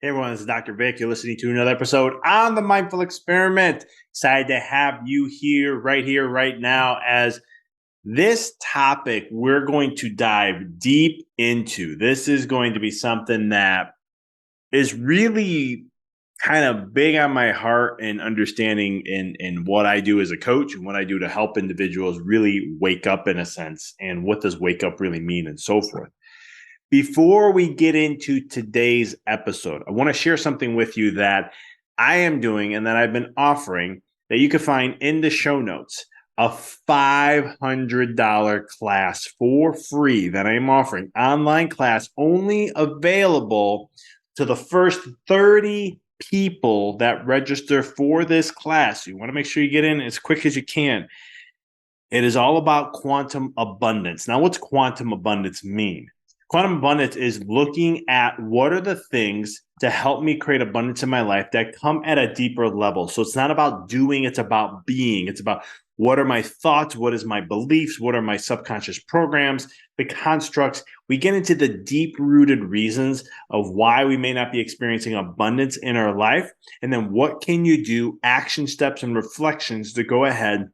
Hey everyone, this is Dr. Vic. You're listening to another episode on the Mindful Experiment. Excited to have you here, right now, as this topic we're going to dive deep into. This is going to be something that is really kind of big on my heart and understanding in what I do as a coach and what I do to help individuals really wake up in a sense. And what does wake up really mean and so forth. Before we get into today's episode, I want to share something with you that I am doing and that I've been offering that you can find in the show notes. A $500 class for free that I am offering, online class only available to the first 30 people that register for this class. You want to make sure you get in as quick as you can. It is all about quantum abundance. Now, what's quantum abundance mean? Quantum abundance is looking at what are the things to help me create abundance in my life that come at a deeper level. So it's not about doing, it's about being. It's about what are my thoughts, what is my beliefs, what are my subconscious programs, the constructs. We get into the deep-rooted reasons of why we may not be experiencing abundance in our life. And then what can you do, action steps and reflections to go ahead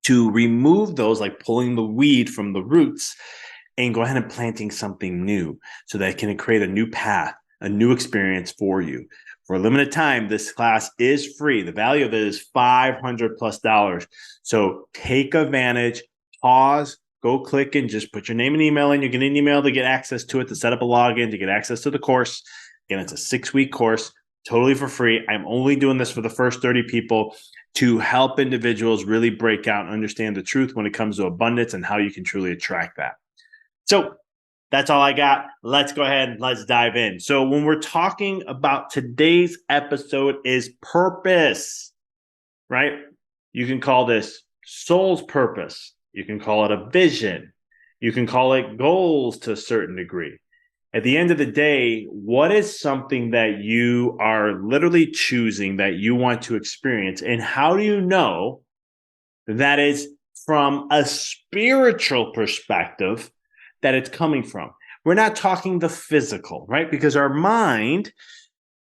to remove those, like pulling the weed from the roots, and go ahead and planting something new so that it can create a new path, a new experience for you. For a limited time, this class is free. The value of it is $500+. So take advantage, pause, go click and just put your name and email in. You get an email to get access to it, to set up a login, to get access to the course. Again, it's a 6-week course, totally for free. I'm only doing this for the first 30 people to help individuals really break out and understand the truth when it comes to abundance and how you can truly attract that. So that's all I got. Let's go ahead and let's dive in. So when we're talking about today's episode is purpose, right? You can call this soul's purpose. You can call it a vision. You can call it goals to a certain degree. At the end of the day, what is something that you are literally choosing that you want to experience? And how do you know that is from a spiritual perspective that it's coming from? We're not talking the physical, right? Because our mind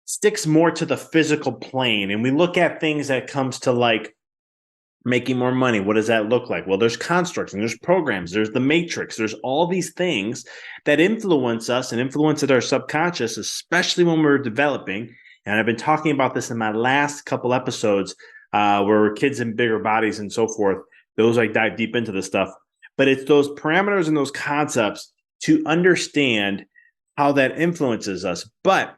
sticks more to the physical plane, and we look at things that comes to like making more money. What does that look like? Well, there's constructs and there's programs, there's the matrix, there's all these things that influence us and influence our subconscious, especially when we're developing. And I've been talking about this in my last couple episodes where we're kids in bigger bodies and so forth. Those I dive deep into this stuff. But it's those parameters and those concepts to understand how that influences us. But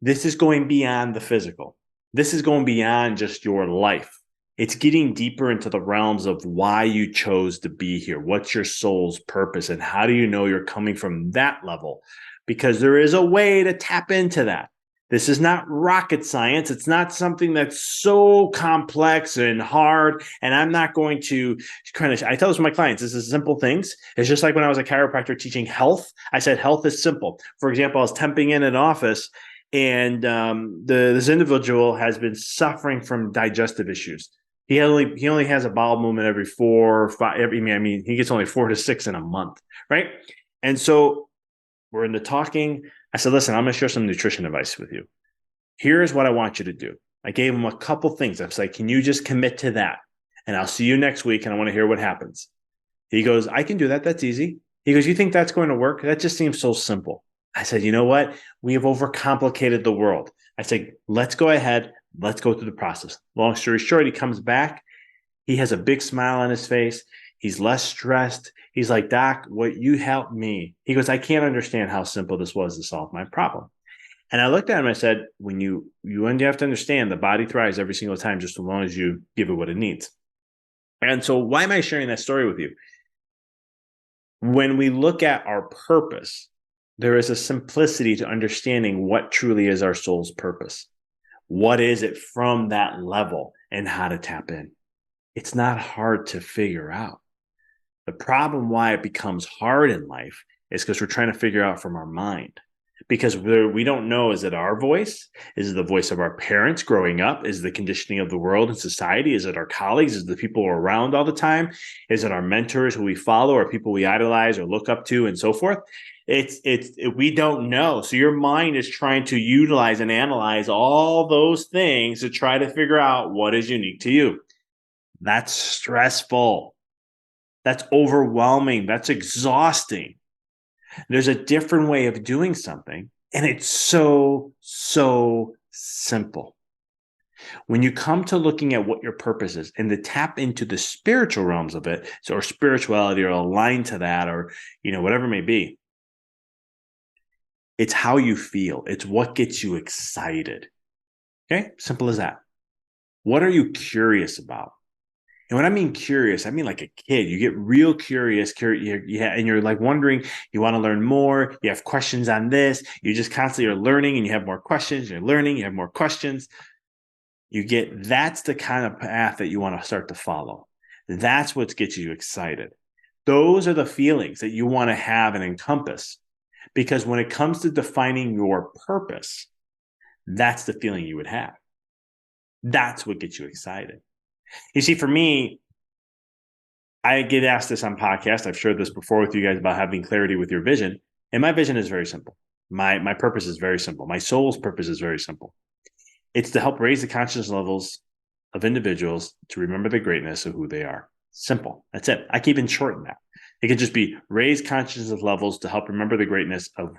this is going beyond the physical. This is going beyond just your life. It's getting deeper into the realms of why you chose to be here. What's your soul's purpose? And how do you know you're coming from that level? Because there is a way to tap into that. This is not rocket science. It's not something that's so complex and hard. And I'm not going to I tell this to my clients, this is simple things. It's just like when I was a chiropractor teaching health. I said, health is simple. For example, I was temping in an office and this individual has been suffering from digestive issues. He only has a bowel movement every 4 or 5. He gets only 4 to 6 in a month, right? And so we're in the talking. I said, listen, I'm going to share some nutrition advice with you. Here's what I want you to do. I gave him a couple things. I was like, can you just commit to that? And I'll see you next week, and I want to hear what happens. He goes, I can do that. That's easy. He goes, you think that's going to work? That just seems so simple. I said, you know what? We have overcomplicated the world. I said, let's go ahead. Let's go through the process. Long story short, he comes back. He has a big smile on his face. He's less stressed. He's like, Doc, what you helped me. He goes, I can't understand how simple this was to solve my problem. And I looked at him and I said, when you have to understand the body thrives every single time, just as long as you give it what it needs. And so why am I sharing that story with you? When we look at our purpose, there is a simplicity to understanding what truly is our soul's purpose. What is it from that level and how to tap in? It's not hard to figure out. The problem why it becomes hard in life is because we're trying to figure out from our mind. Because we don't know, is it our voice? Is it the voice of our parents growing up? Is it the conditioning of the world and society? Is it our colleagues? Is it the people we're around all the time? Is it our mentors who we follow or people we idolize or look up to and so forth? We don't know. So your mind is trying to utilize and analyze all those things to try to figure out what is unique to you. That's stressful. That's overwhelming. That's exhausting. There's a different way of doing something, and it's so, so simple. When you come to looking at what your purpose is and to tap into the spiritual realms of it, so or spirituality or aligned to that, or whatever it may be, it's how you feel. It's what gets you excited. Okay, simple as that. What are you curious about? And when I mean curious, I mean like a kid. You get real curious, and you're like wondering, you want to learn more. You have questions on this. You just constantly are learning and you have more questions. You're learning, you have more questions. That's the kind of path that you want to start to follow. That's what gets you excited. Those are the feelings that you want to have and encompass. Because when it comes to defining your purpose, that's the feeling you would have. That's what gets you excited. You see, for me, I get asked this on podcasts. I've shared this before with you guys about having clarity with your vision. And my vision is very simple. My purpose is very simple. My soul's purpose is very simple. It's to help raise the consciousness levels of individuals to remember the greatness of who they are. Simple. That's it. I keep it short in that. It could just be raise consciousness levels to help remember the greatness of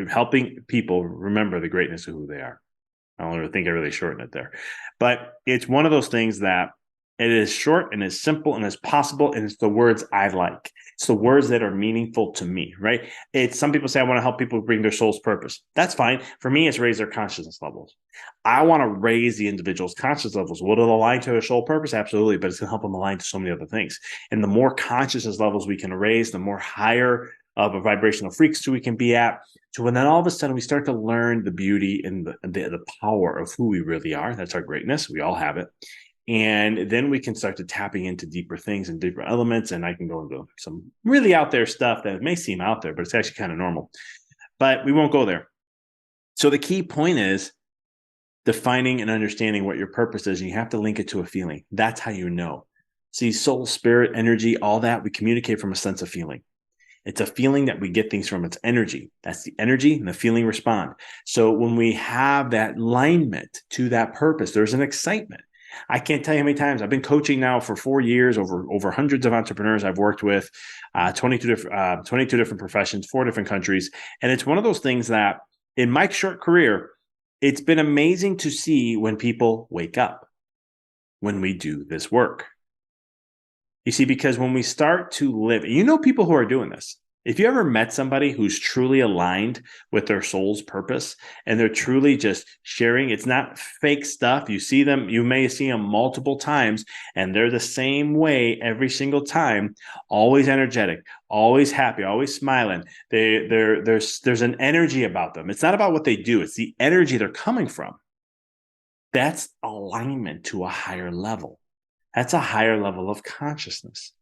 helping people remember the greatness of who they are. I don't think I really shortened it there. But it's one of those things that it is short and as simple and as possible, and it's the words I like. It's the words that are meaningful to me, right? Some people say I want to help people bring their soul's purpose. That's fine. For me, it's raise their consciousness levels. I want to raise the individual's consciousness levels. Will it align to their soul purpose? Absolutely, but it's going to help them align to so many other things. And the more consciousness levels we can raise, the more higher of a vibrational frequency we can be at. So when then all of a sudden we start to learn the beauty and the power of who we really are. That's our greatness. We all have it. And then we can start to tapping into deeper things and deeper elements. And I can go into some really out there stuff that may seem out there, but it's actually kind of normal. But we won't go there. So the key point is defining and understanding what your purpose is. And you have to link it to a feeling. That's how you know. See, soul, spirit, energy, all that, we communicate from a sense of feeling. It's a feeling that we get things from. It's energy. That's the energy, and the feeling respond. So when we have that alignment to that purpose, there's an excitement. I can't tell you how many times I've been coaching now for 4 years, over hundreds of entrepreneurs I've worked with, 22 different professions, 4 different countries. And it's one of those things that in my short career, it's been amazing to see when people wake up when we do this work. You see, because when we start to live, people who are doing this. If you ever met somebody who's truly aligned with their soul's purpose and they're truly just sharing, it's not fake stuff. You may see them multiple times and they're the same way every single time, always energetic, always happy, always smiling. There's an energy about them. It's not about what they do. It's the energy they're coming from. That's alignment to a higher level. That's a higher level of consciousness.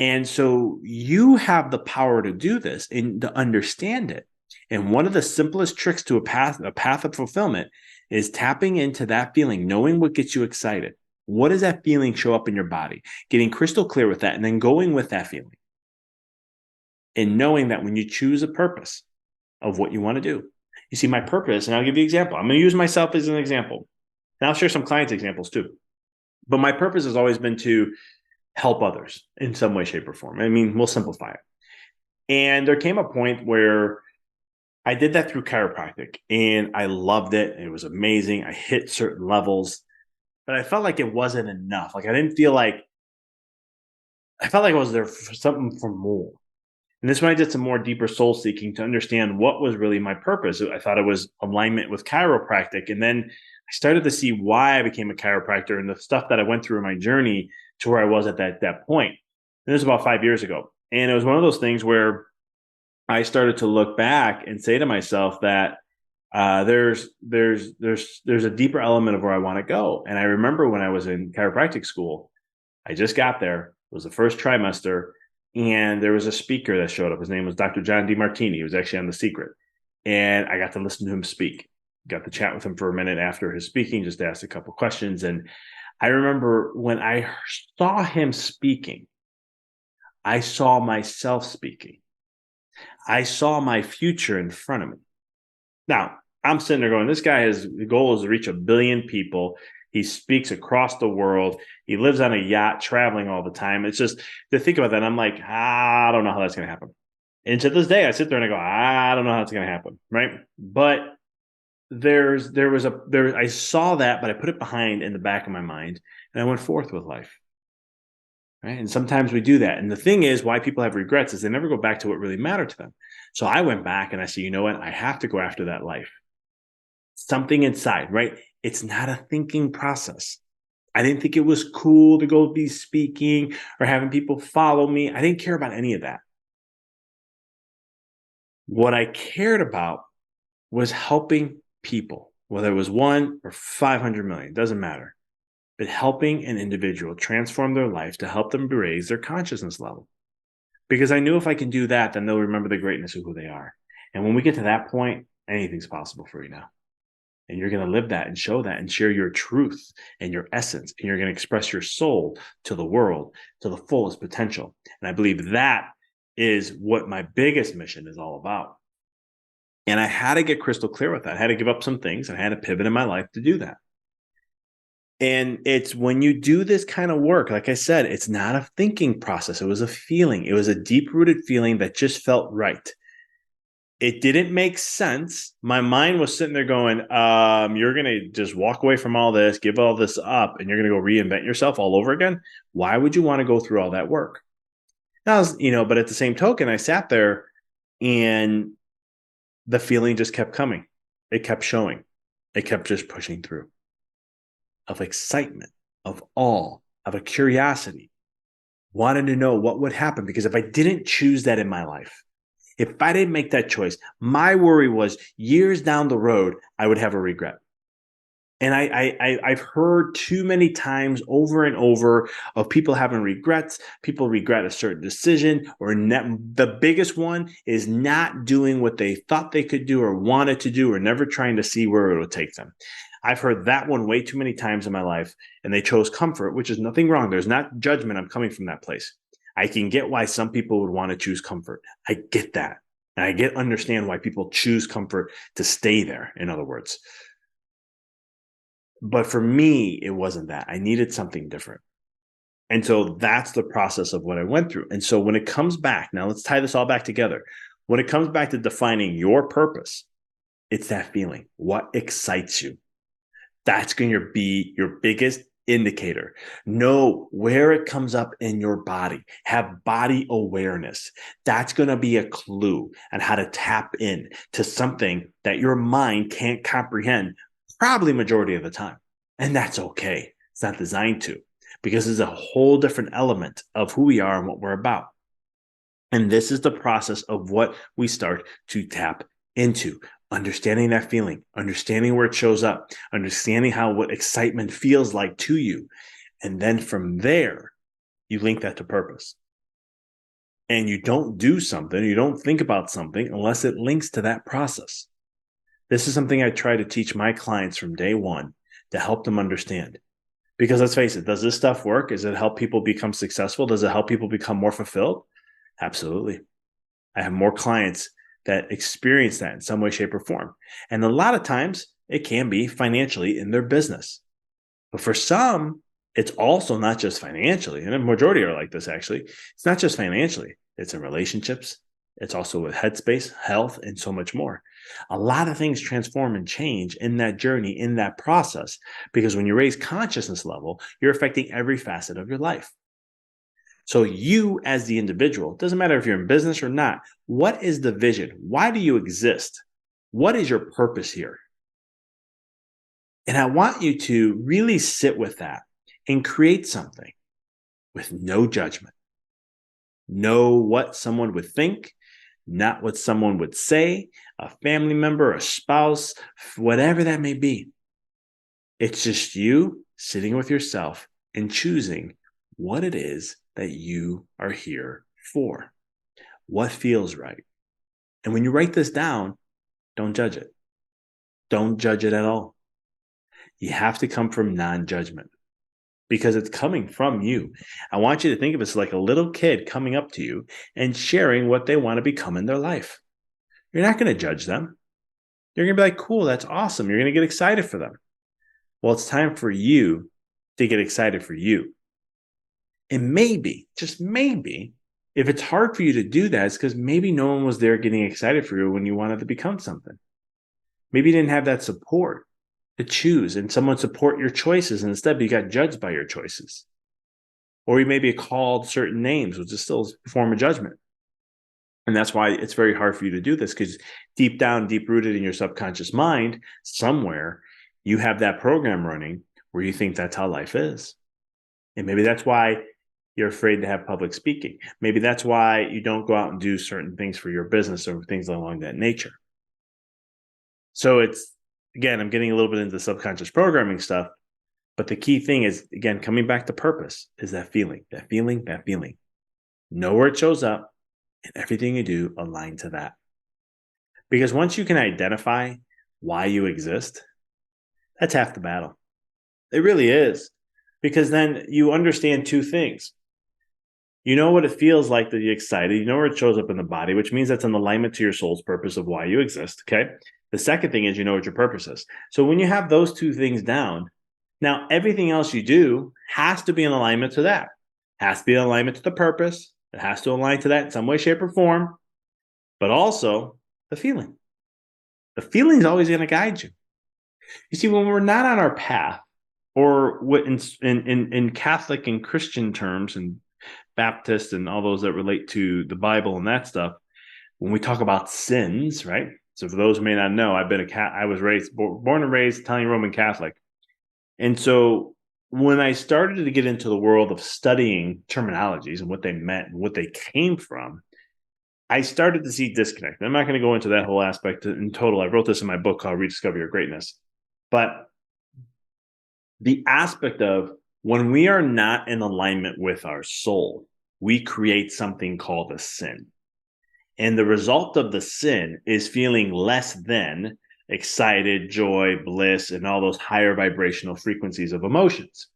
And so you have the power to do this and to understand it. And one of the simplest tricks to a path of fulfillment is tapping into that feeling, knowing what gets you excited. What does that feeling show up in your body? Getting crystal clear with that and then going with that feeling. And knowing that when you choose a purpose of what you want to do, you see my purpose, and I'll give you an example. I'm going to use myself as an example. And I'll share some clients' examples too. But my purpose has always been to help others in some way, shape, or form. I mean, we'll simplify it. And there came a point where I did that through chiropractic and I loved it. It was amazing. I hit certain levels, but I felt like it wasn't enough. I felt like I was there for something for more. And this is when I did some more deeper soul seeking to understand what was really my purpose. I thought it was alignment with chiropractic. And then I started to see why I became a chiropractor and the stuff that I went through in my journey to where I was at that point. And this was about 5 years ago. And it was one of those things where I started to look back and say to myself that there's a deeper element of where I want to go. And I remember when I was in chiropractic school, I just got there. It was the first trimester. And there was a speaker that showed up. His name was Dr. John DeMartini. He was actually on The Secret. And I got to listen to him speak. Got to chat with him for a minute after his speaking, just to ask a couple questions. And I remember when I saw him speaking, I saw myself speaking. I saw my future in front of me. Now, I'm sitting there going, this guy has the goal is to reach 1 billion people. He speaks across the world. He lives on a yacht, traveling all the time. It's just to think about that. I'm like, I don't know how that's going to happen. And to this day, I sit there and I go, I don't know how it's going to happen, right? But I saw that, but I put it behind in the back of my mind, and I went forth with life. Right. And sometimes we do that. And the thing is, why people have regrets is they never go back to what really mattered to them. So I went back and I said, you know what? I have to go after that life. Something inside, right? It's not a thinking process. I didn't think it was cool to go be speaking or having people follow me. I didn't care about any of that. What I cared about was helping people, whether it was 1 or 500 million, doesn't matter, but helping an individual transform their life to help them raise their consciousness level. Because I knew if I can do that, then they'll remember the greatness of who they are. And when we get to that point, anything's possible for you now. And you're going to live that and show that and share your truth and your essence. And you're going to express your soul to the world to the fullest potential. And I believe that is what my biggest mission is all about. And I had to get crystal clear with that. I had to give up some things. I had to pivot in my life to do that. And it's when you do this kind of work, like I said, it's not a thinking process. It was a feeling. It was a deep rooted feeling that just felt right. It didn't make sense. My mind was sitting there going, you're going to just walk away from all this, give all this up, and you're going to go reinvent yourself all over again. Why would you want to go through all that work? But at the same token, I sat there and the feeling just kept coming. It kept showing. It kept just pushing through. Of excitement, of awe, of a curiosity, wanted to know what would happen. Because if I didn't choose that in my life, if I didn't make that choice, my worry was years down the road, I would have a regret. And I've heard too many times over and over of people having regrets. People regret a certain decision, or the biggest one is not doing what they thought they could do or wanted to do, or never trying to see where it will take them. I've heard that one way too many times in my life, and they chose comfort, which is nothing wrong. There's not judgment. I'm coming from that place. I can get why some people would want to choose comfort. I get that. And I understand why people choose comfort to stay there, in other words. But for me, it wasn't that. I needed something different. And so that's the process of what I went through. And so when it comes back, now let's tie this all back together. When it comes back to defining your purpose, it's that feeling. What excites you? That's going to be your biggest indicator. Know where it comes up in your body. Have body awareness. That's going to be a clue on how to tap in to something that your mind can't comprehend, probably majority of the time. And that's okay. It's not designed to, because it's a whole different element of who we are and what we're about. And this is the process of what we start to tap into. Understanding that feeling, understanding where it shows up, understanding what excitement feels like to you. And then from there, you link that to purpose. And you don't do something, you don't think about something unless it links to that process. This is something I try to teach my clients from day one to help them understand. Because let's face it, does this stuff work? Does it help people become successful? Does it help people become more fulfilled? Absolutely. I have more clients that experience that in some way, shape, or form. And a lot of times it can be financially in their business. But for some, it's also not just financially. And a majority are like this, actually. It's not just financially. It's in relationships. It's also with headspace, health, and so much more. A lot of things transform and change in that journey, in that process, because when you raise consciousness level, you're affecting every facet of your life. So you as the individual, it doesn't matter if you're in business or not, what is the vision? Why do you exist? What is your purpose here? And I want you to really sit with that and create something with no judgment. Know what someone would think, not what someone would say, a family member, a spouse, whatever that may be. It's just you sitting with yourself and choosing what it is that you are here for. What feels right? And when you write this down, don't judge it. Don't judge it at all. You have to come from non-judgment. because it's coming from you. I want you to think of it as like a little kid coming up to you and sharing what they want to become in their life. You're not going to judge them. You're going to be like, cool, that's awesome. You're going to get excited for them. Well, it's time for you to get excited for you. And maybe, just maybe, if it's hard for you to do that, it's because maybe no one was there getting excited for you when you wanted to become something. Maybe you didn't have that support to choose and someone support your choices. And instead, you got judged by your choices. Or you may be called certain names, which is still a form of judgment. And that's why it's very hard for you to do this, because deep down, deep rooted in your subconscious mind, somewhere, you have that program running where you think that's how life is. And maybe that's why you're afraid to have public speaking. Maybe that's why you don't go out and do certain things for your business or things along that nature. So it's, again, I'm getting a little bit into the subconscious programming stuff, but the key thing is, again, coming back to purpose, is that feeling. Know where it shows up, and everything you do align to that. Because once you can identify why you exist, that's half the battle. It really is. Because then you understand two things. You know what it feels like to be excited. You know where it shows up in the body, which means that's in alignment to your soul's purpose of why you exist. Okay. The second thing is you know what your purpose is. So when you have those two things down, now everything else you do has to be in alignment to that. Has to be in alignment to the purpose. It has to align to that in some way, shape, or form. But also the feeling. The feeling is always going to guide you. You see, when we're not on our path, or in Catholic and Christian terms and Baptist and all those that relate to the Bible and that stuff, when we talk about sins, right? So for those who may not know, I was born and raised Italian Roman Catholic. And so when I started to get into the world of studying terminologies and what they meant and what they came from, I started to see disconnect. I'm not going to go into that whole aspect in total. I wrote this in my book called Rediscover Your Greatness. But the aspect of when we are not in alignment with our soul, we create something called a sin. And the result of the sin is feeling less than excited, joy, bliss, and all those higher vibrational frequencies of emotions.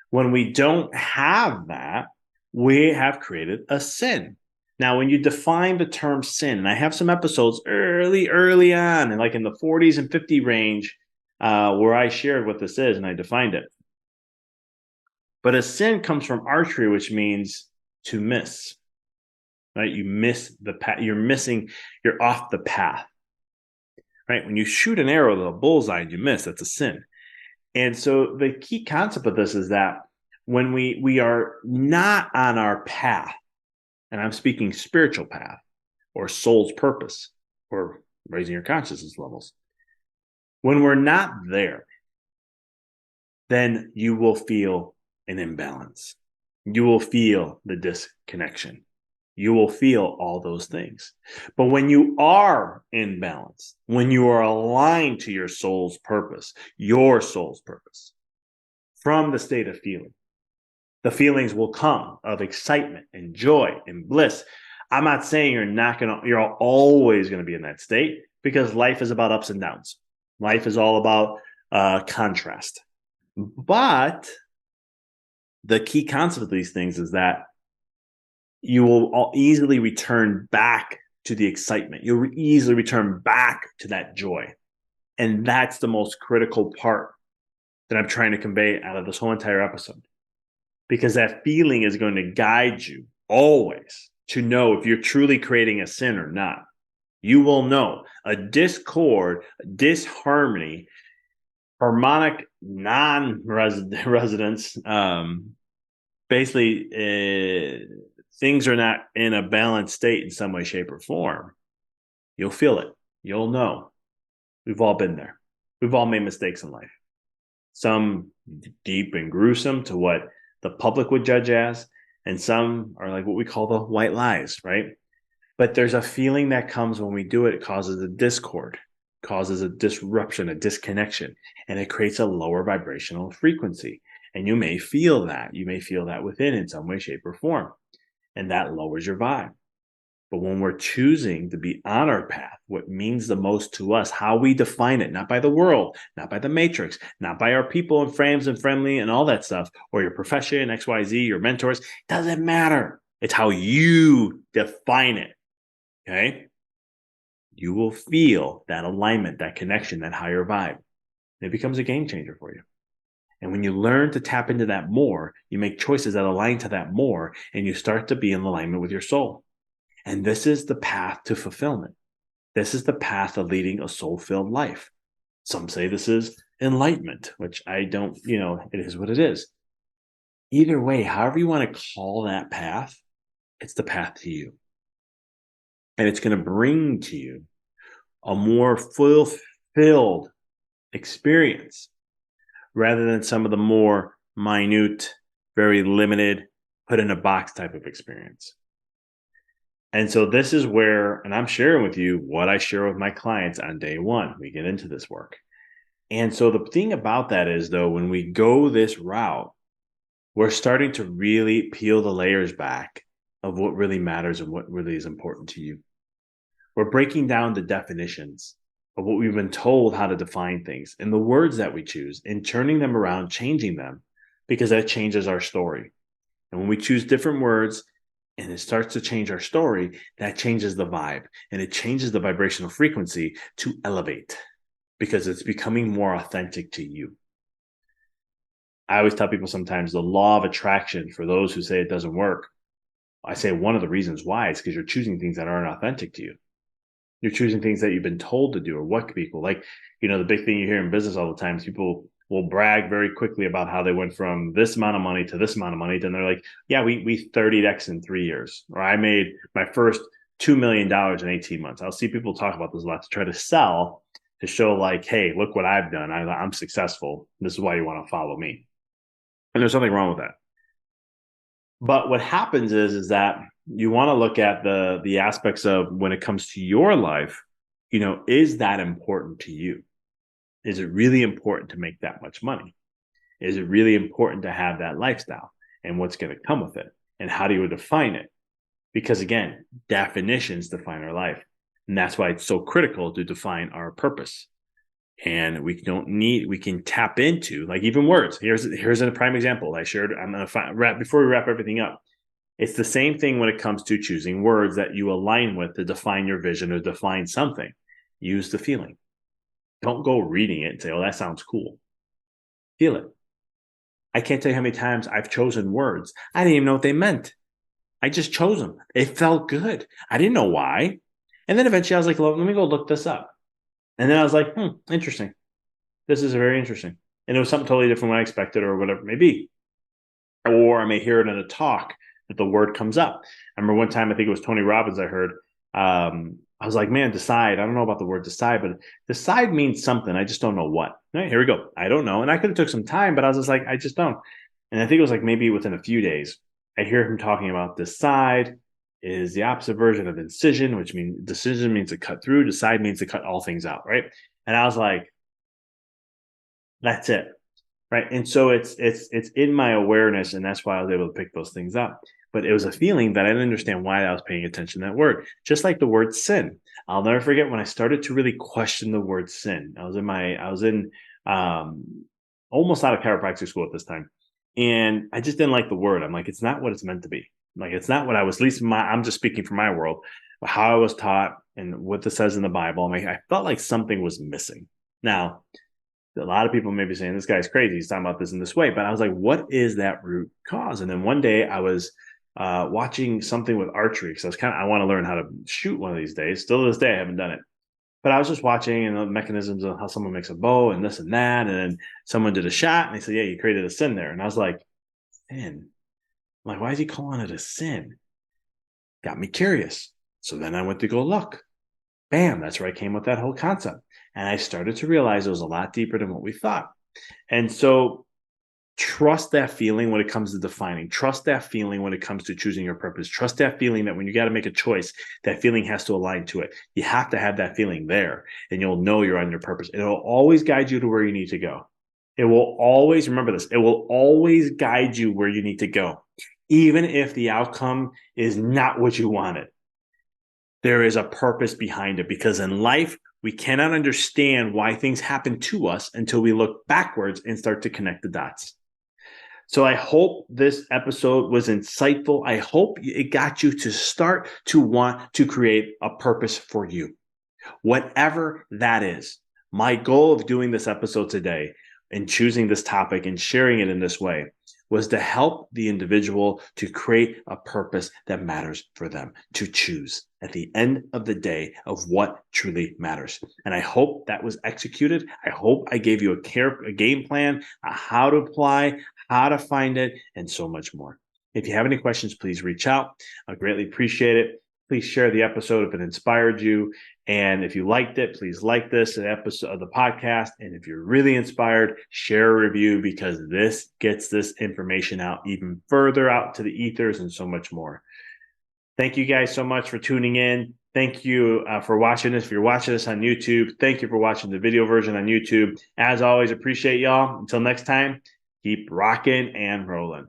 When we don't have that, we have created a sin. Now, when you define the term sin, and I have some episodes early on, and like in the 40s and 50 range, where I shared what this is and I defined it. But a sin comes from archery, which means to miss. Right? You miss the path. You're off the path. Right? When you shoot an arrow to a bullseye and you miss, that's a sin. And so the key concept of this is that when we are not on our path, and I'm speaking spiritual path or soul's purpose or raising your consciousness levels, when we're not there, then you will feel an imbalance. You will feel the disconnection. You will feel all those things. But when you are in balance, when you are aligned to your soul's purpose from the state of feeling, the feelings will come of excitement and joy and bliss. I'm not saying you're always going to be in that state, because life is about ups and downs. Life is all about contrast. But the key concept of these things is that you will easily return back to the excitement. You'll easily return back to that joy. And that's the most critical part that I'm trying to convey out of this whole entire episode. Because that feeling is going to guide you always to know if you're truly creating a sin or not. You will know a discord, disharmony, harmonic non-resonance, basically things are not in a balanced state in some way, shape, or form. You'll feel it. You'll know. We've all been there. We've all made mistakes in life. Some deep and gruesome to what the public would judge as, and some are like what we call the white lies, right? But there's a feeling that comes when we do it. It causes a discord, causes a disruption, a disconnection, and it creates a lower vibrational frequency. And you may feel that. You may feel that within in some way, shape, or form. And that lowers your vibe. But when we're choosing to be on our path, what means the most to us, how we define it, not by the world, not by the matrix, not by our people and friends and friendly and all that stuff, or your profession, XYZ, your mentors, doesn't matter. It's how you define it. Okay. You will feel that alignment, that connection, that higher vibe. And it becomes a game changer for you. And when you learn to tap into that more, you make choices that align to that more, and you start to be in alignment with your soul. And this is the path to fulfillment. This is the path of leading a soul-filled life. Some say this is enlightenment, which I don't, it is what it is. Either way, however you want to call that path, it's the path to you. And it's going to bring to you a more fulfilled experience rather than some of the more minute, very limited, put in a box type of experience. And so this is where, and I'm sharing with you what I share with my clients on day one. We get into this work. And so the thing about that is, though, when we go this route, we're starting to really peel the layers back of what really matters and what really is important to you. We're breaking down the definitions of what we've been told how to define things and the words that we choose and turning them around, changing them, because that changes our story. And when we choose different words and it starts to change our story, that changes the vibe and it changes the vibrational frequency to elevate because it's becoming more authentic to you. I always tell people sometimes the law of attraction, for those who say it doesn't work, I say one of the reasons why is because you're choosing things that aren't authentic to you. You're choosing things that you've been told to do or what people like, the big thing you hear in business all the time is people will brag very quickly about how they went from this amount of money to this amount of money. Then they're like, yeah, we 30x in 3 years, or I made my first $2 million in 18 months. I'll see people talk about this a lot to try to sell, to show like, hey, look what I've done. I'm successful. This is why you want to follow me. And there's nothing wrong with that. But what happens is that you want to look at the aspects of when it comes to your life, is that important to you? Is it really important to make that much money? Is it really important to have that lifestyle and what's going to come with it? And how do you define it? Because again, definitions define our life. And that's why it's so critical to define our purpose. And we can tap into, like, even words. Here's a prime example I shared. I'm going to wrap before we wrap everything up. It's the same thing when it comes to choosing words that you align with to define your vision or define something. Use the feeling. Don't go reading it and say, oh, that sounds cool. Feel it. I can't tell you how many times I've chosen words. I didn't even know what they meant. I just chose them. It felt good. I didn't know why. And then eventually I was like, let me go look this up. And then I was like, interesting. This is very interesting. And it was something totally different from what I expected or whatever it may be. Or I may hear it in a talk that the word comes up. I remember one time, I think it was Tony Robbins I heard. I was like, man, decide. I don't know about the word decide, but decide means something. I just don't know what. All right, here we go. I don't know. And I could have took some time, but I was just like, I just don't. And I think it was like maybe within a few days, I hear him talking about decide is the opposite version of incision, which means decision means to cut through. Decide means to cut all things out, right? And I was like, that's it, right? And so it's in my awareness, and that's why I was able to pick those things up. But it was a feeling that I didn't understand why I was paying attention to that word. Just like the word sin. I'll never forget when I started to really question the word sin. I was in almost out of chiropractic school at this time. And I just didn't like the word. I'm like, it's not what it's meant to be. Like, it's not what I was, at least I'm just speaking from my world, how I was taught and what this says in the Bible. I mean, I felt like something was missing. Now, a lot of people may be saying, this guy's crazy. He's talking about this in this way. But I was like, what is that root cause? And then one day I was watching something with archery because I want to learn how to shoot one of these days. Still to this day, I haven't done it. But I was just watching the mechanisms of how someone makes a bow and this and that. And then someone did a shot and they said, yeah, you created a sin there. And I was like, sin? I'm like, why is he calling it a sin? Got me curious. So then I went to go look. Bam, that's where I came with that whole concept. And I started to realize it was a lot deeper than what we thought. And so trust that feeling when it comes to defining. Trust that feeling when it comes to choosing your purpose. Trust that feeling that when you got to make a choice, that feeling has to align to it. You have to have that feeling there, and you'll know you're on your purpose. It'll always guide you to where you need to go. It will always, remember this, it will always guide you where you need to go, even if the outcome is not what you wanted. There is a purpose behind it, because in life, we cannot understand why things happen to us until we look backwards and start to connect the dots. So I hope this episode was insightful. I hope it got you to start to want to create a purpose for you, whatever that is. My goal of doing this episode today and choosing this topic and sharing it in this way was to help the individual to create a purpose that matters for them, to choose at the end of the day of what truly matters. And I hope that was executed. I hope I gave you a game plan, how to apply, how to find it, and so much more. If you have any questions, please reach out. I greatly appreciate it. Please share the episode if it inspired you. And if you liked it, please like this episode of the podcast. And if you're really inspired, share a review, because this gets this information out even further out to the ethers and so much more. Thank you guys so much for tuning in. Thank you for watching this. If you're watching this on YouTube, thank you for watching the video version on YouTube. As always, appreciate y'all. Until next time, keep rocking and rolling.